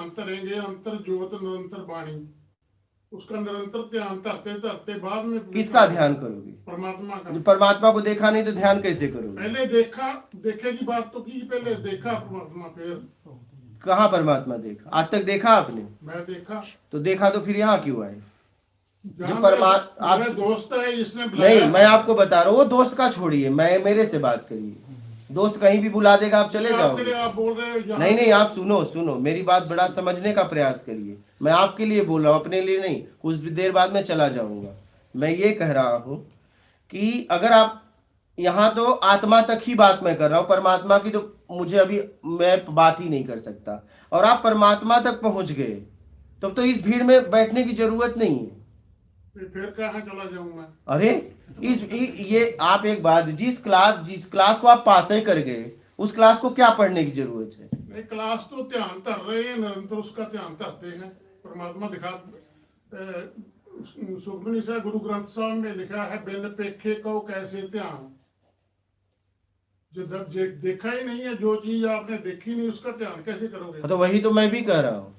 अंतरेंगे अंतर ज्योत निरंतर वाणी, उसका निरंतर ध्यान धरते धरते बाद में किसका ध्यान करोगे? परमात्मा का। परमात्मा को देखा नहीं तो ध्यान कैसे करोगे? पहले देखा, देखे की बात तो की, पहले देखा परमात्मा, फिर कहाँ परमात्मा देखा? आज तक देखा आपने? मैं देखा। तो देखा तो फिर यहाँ क्यों आए? जो परमात्मा आप दोस्त है, इसने नहीं, मैं आपको बता रहा हूँ, वो दोस्त का छोड़िए, मैं मेरे से बात करिए। दोस्त कहीं भी बुला देगा आप चले जाओगे? आप बोल रहे हो नहीं नहीं, आप सुनो सुनो, मेरी बात बड़ा समझने का प्रयास करिए। मैं आपके लिए बोल रहा हूँ, अपने लिए नहीं। कुछ देर बाद मैं चला जाऊंगा। मैं ये कह रहा हूँ कि अगर आप यहाँ, तो आत्मा तक ही बात मैं कर रहा हूँ, परमात्मा की तो मुझे अभी मैं बात ही नहीं कर सकता। और आप परमात्मा तक पहुंच गए तब तो इस भीड़ में बैठने की जरूरत नहीं है। फिर कहाँ चला जाऊंगा? अरे ये आप एक बात, जिस क्लास को आप पास ही कर गए, उस क्लास को क्या पढ़ने की जरूरत है? नहीं, क्लास तो ध्यान धर रहे हैं, निरंतर उसका ध्यान धरते हैं। परमात्मा दिखा, सुखमनी साहब गुरु ग्रंथ साहब में लिखा है, बिन पेखे को कैसे ध्यान। जो जब देखा ही नहीं है, जो चीज आपने देखी नहीं, उसका ध्यान कैसे करोगे? तो वही तो मैं भी कह रहा हूँ।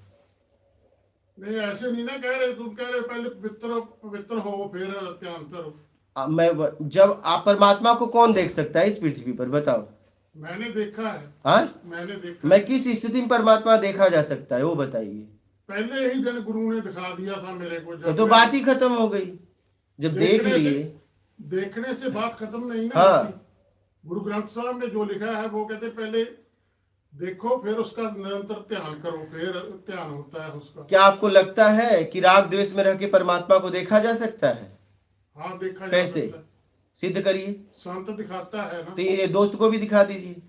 नहीं, ऐसे नहीं ना कह रहे, तुम कह रहे पहले पवित्र हो फिर ध्यान करो। मैं जब आप परमात्मा को कौन देख सकता है इस पृथ्वी पर, बताओ? मैंने देखा है। हाँ, मैंने देखा। मैं किस स्थिति में परमात्मा देखा जा सकता है वो बताइए? पहले ही दिन गुरु ने दिखा दिया था मेरे को। तो बात ही खत्म हो गई जब देख लिए। देखने से बात खत्म नहीं ना। हाँ, गुरु ग्रंथ साहब में जो लिखा है वो कहते पहले देखो फिर उसका निरंतर ध्यान करो, फिर ध्यान होता है उसका। क्या आपको लगता है कि राग द्वेष में रह के परमात्मा को देखा जा सकता है? हाँ, देखा जा कैसे? सकता है। सिद्ध करिए। संत दिखाता है ना। तो ये दोस्त को भी दिखा दीजिए,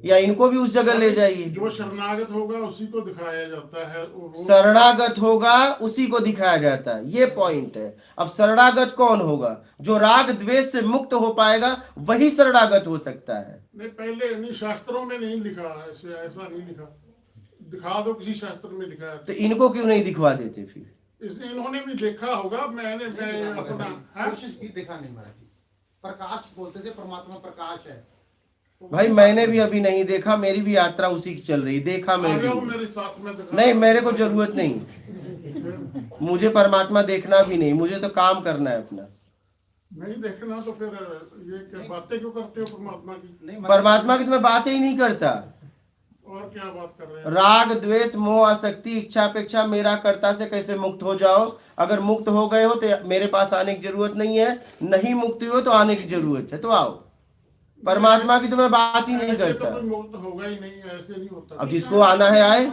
या इनको भी उस जगह ले जाइए। जो शरणागत होगा उसी को दिखाया जाता है। शरणागत होगा उसी को दिखाया जाता है, ये पॉइंट है। अब शरणागत कौन होगा? जो राग द्वेष से मुक्त हो पाएगा वही शरणागत हो सकता है। नहीं, पहले नहीं, शास्त्रों में नहीं लिखा, ऐसा नहीं लिखा। दिखा दो, किसी शास्त्र में लिखा है। तो इनको क्यों नहीं दिखवा देते फिर? इसने इन्होंने भी देखा होगा। मैं अपना कोशिश की, देखा नहीं महाराज जी। प्रकाश बोलते थे, परमात्मा प्रकाश है। भाई मैंने भी अभी नहीं देखा, मेरी भी यात्रा उसी की चल रही। देखा मैं भी मेरे साथ में नहीं, मेरे को जरूरत नहीं, मुझे परमात्मा देखना भी नहीं, मुझे तो काम करना है अपना। नहीं देखना तो फिर ये क्या बातें क्यों करते हो परमात्मा की? परमात्मा की तो मैं बात ही नहीं करता। और क्या बात कर रहे हैं? राग द्वेष मोह आसक्ति इच्छा अपेक्षा मेरा कर्ता से कैसे मुक्त हो जाओ। अगर मुक्त हो गए हो तो मेरे पास आने की जरूरत नहीं है, नहीं मुक्ति हो तो आने की जरूरत है, तो आओ। परमात्मा की तो मैं बात ही नहीं करता। तो मुक्त होगा ही नहीं, ऐसे नहीं होता। अब जिसको आना है आए।